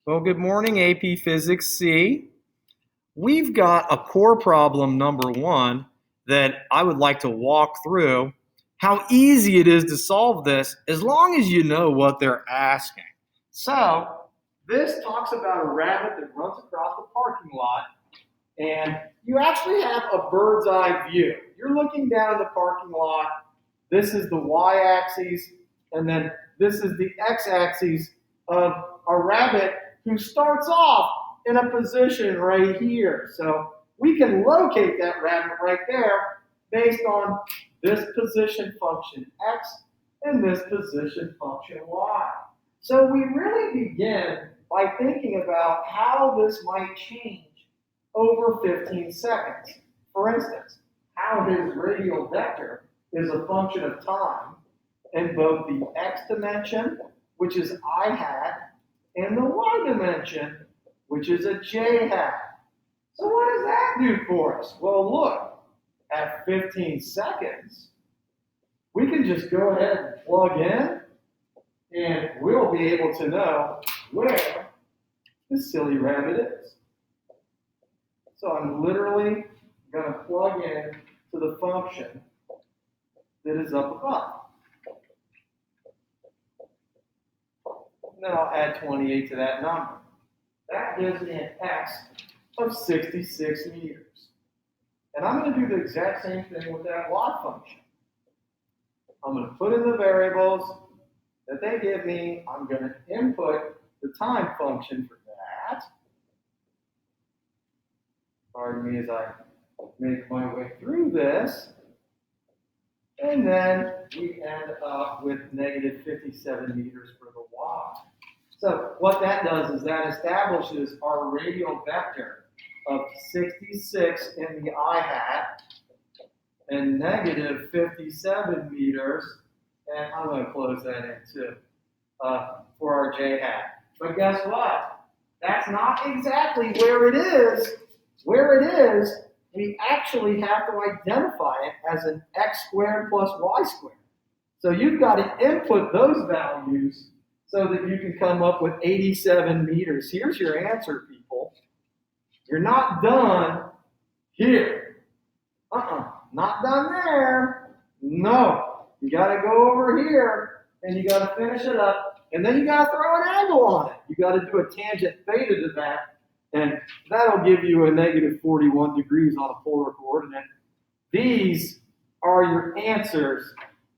Well, good morning, AP Physics C. We've got a core problem number one that I would like to walk through how easy it is to solve this as long as you know what they're asking. So, this talks about a rabbit that runs across the parking lot, and you actually have a bird's eye view. You're looking down the parking lot. This is the y-axis, and then this is the x-axis of a rabbit who starts off in a position right here. So we can locate that rabbit right there based on this position function x and this position function y. So we really begin by thinking about how this might change over 15 seconds. For instance, how his radial vector is a function of time in both the x dimension, which is I hat, and the y dimension, which is a j hat. So what does that do for us? Well, look, at 15 seconds, we can just go ahead and plug in, and we'll be able to know where this silly rabbit is. So I'm literally going to plug in to the function that is up above. And then I'll add 28 to that number. That gives me an x of 66 meters. And I'm going to do the exact same thing with that y function. I'm going to put in the variables that they give me. I'm going to input the time function for that. Pardon me as I make my way through this. And then we end up with negative 57 meters for the y. So what that does is that establishes our radial vector of 66 in the I hat and negative 57 meters. And I'm going to close that in too for our j hat. But guess what? That's not exactly where it is. Where it is, we actually have to identify it as an x squared plus y squared. So you've got to input those values so that you can come up with 87 meters. Here's your answer, people. You're not done here. Not done there. No. You got to go over here, and you got to finish it up, and then you got to throw an angle on it. You got to do a tangent theta to that, and that'll give you a negative 41 degrees on a polar coordinate. These are your answers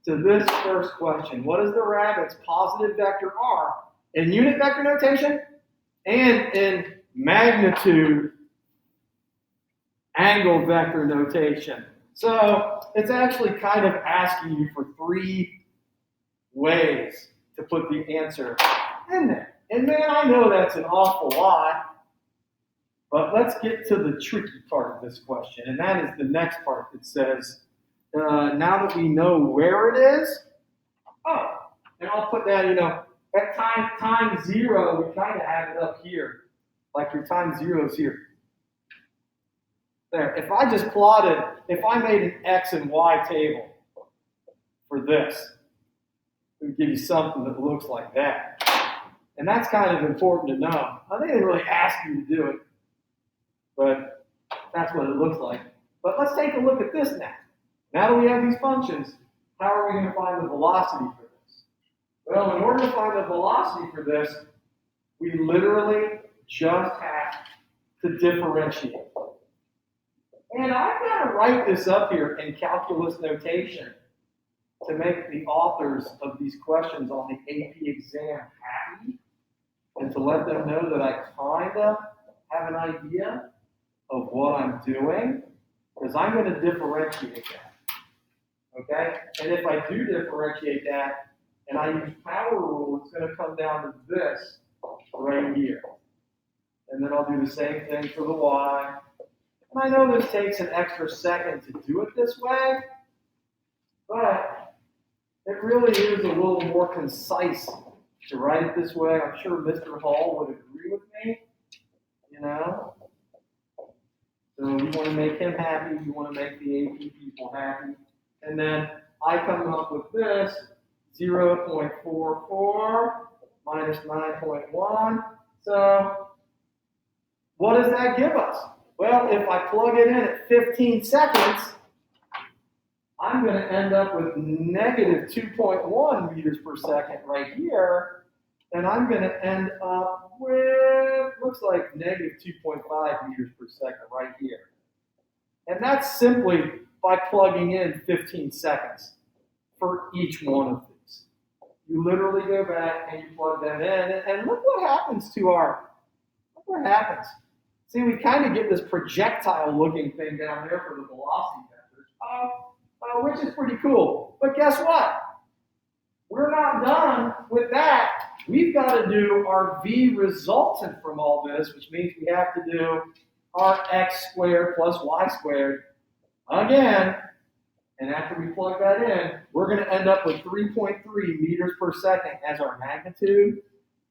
to this first question. What is the rabbit's positive vector r in unit vector notation and in magnitude angle vector notation? So it's actually kind of asking you for three ways to put the answer in there. And man, I know that's an awful lot, but let's get to the tricky part of this question, and that is the next part that says, now that we know where it is, and I'll put that, at time zero, we kind of have it up here, like your time zero is here. There, if I just plotted, if I made an x and y table for this, it would give you something that looks like that. And that's kind of important to know. I didn't really ask you to do it, but that's what it looks like. But let's take a look at this now. Now that we have these functions, how are we going to find the velocity for this? Well, in order to find the velocity for this, we literally just have to differentiate. And I've got to write this up here in calculus notation to make the authors of these questions on the AP exam happy and to let them know that I kind of have an idea of what I'm doing, because I'm going to differentiate that. Okay? And if I do differentiate that, and I use power rule, it's going to come down to this right here. And then I'll do the same thing for the y. And I know this takes an extra second to do it this way, but it really is a little more concise to write it this way. I'm sure Mr. Hall would agree with me, So you want to make him happy, you want to make the AP people happy. And then I come up with this, 0.44 minus 9.1 So what does that give us? Well, if I plug it in at 15 seconds, I'm going to end up with negative 2.1 meters per second right here. And I'm going to end up with, looks like negative 2.5 meters per second right here. And that's simply by plugging in 15 seconds for each one of these. You literally go back and you plug them in, and look what happens to look what happens. See, we kind of get this projectile-looking thing down there for the velocity vectors, which is pretty cool. But guess what? We're not done with that. We've got to do our V resultant from all this, which means we have to do our x squared plus y squared again. And after we plug that in, we're going to end up with 3.3 meters per second as our magnitude.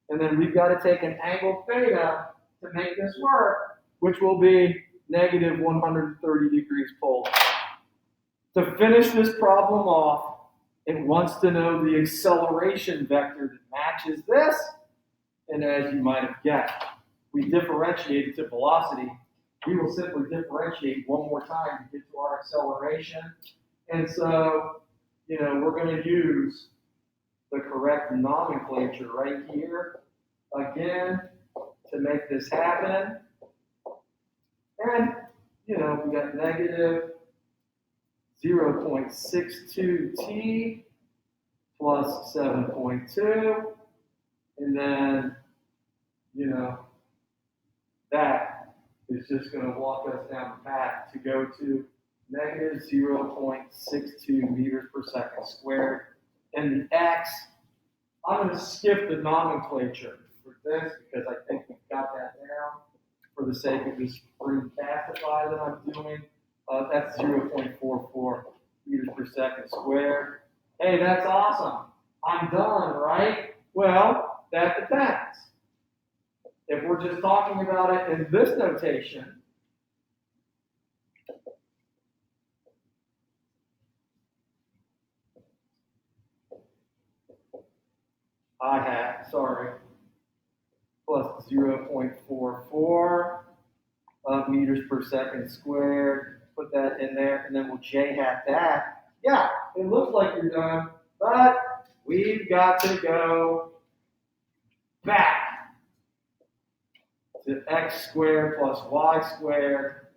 And then we've got to take an angle theta to make this work, which will be negative 130 degrees polar. To finish this problem off, it wants to know the acceleration vector that matches this. And as you might have guessed, we differentiated to velocity. We will simply differentiate one more time to get to our acceleration. And so, we're going to use the correct nomenclature right here, again, to make this happen. And, we got negative 0.62t plus 7.2. And then, that is just going to walk us down the path to go to negative 0.62 meters per second squared. And the x, I'm going to skip the nomenclature for this because I think we've got that down for the sake of this Castify that I'm doing. That's 0.44 meters per second squared. Hey, that's awesome. I'm done, right? Well, that depends. If we're just talking about it in this notation, plus 0.44 meters per second squared. Put that in there, and then we'll j-hat that. Yeah, it looks like you're done, but we've got to go back to x squared plus y squared,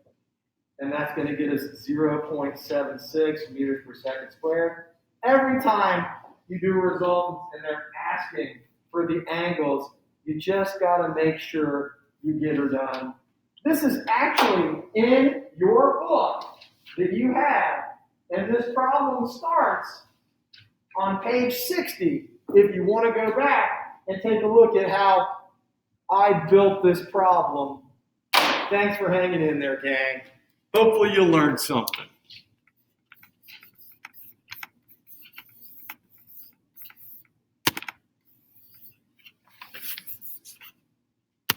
and that's going to get us 0.76 meters per second squared. Every time you do resultants and they're asking for the angles, you just got to make sure you get her done. This is actually in your book that you have, and this problem starts on page 60 if you want to go back and take a look at how I built this problem. Thanks for hanging in there, gang. Hopefully you learned something.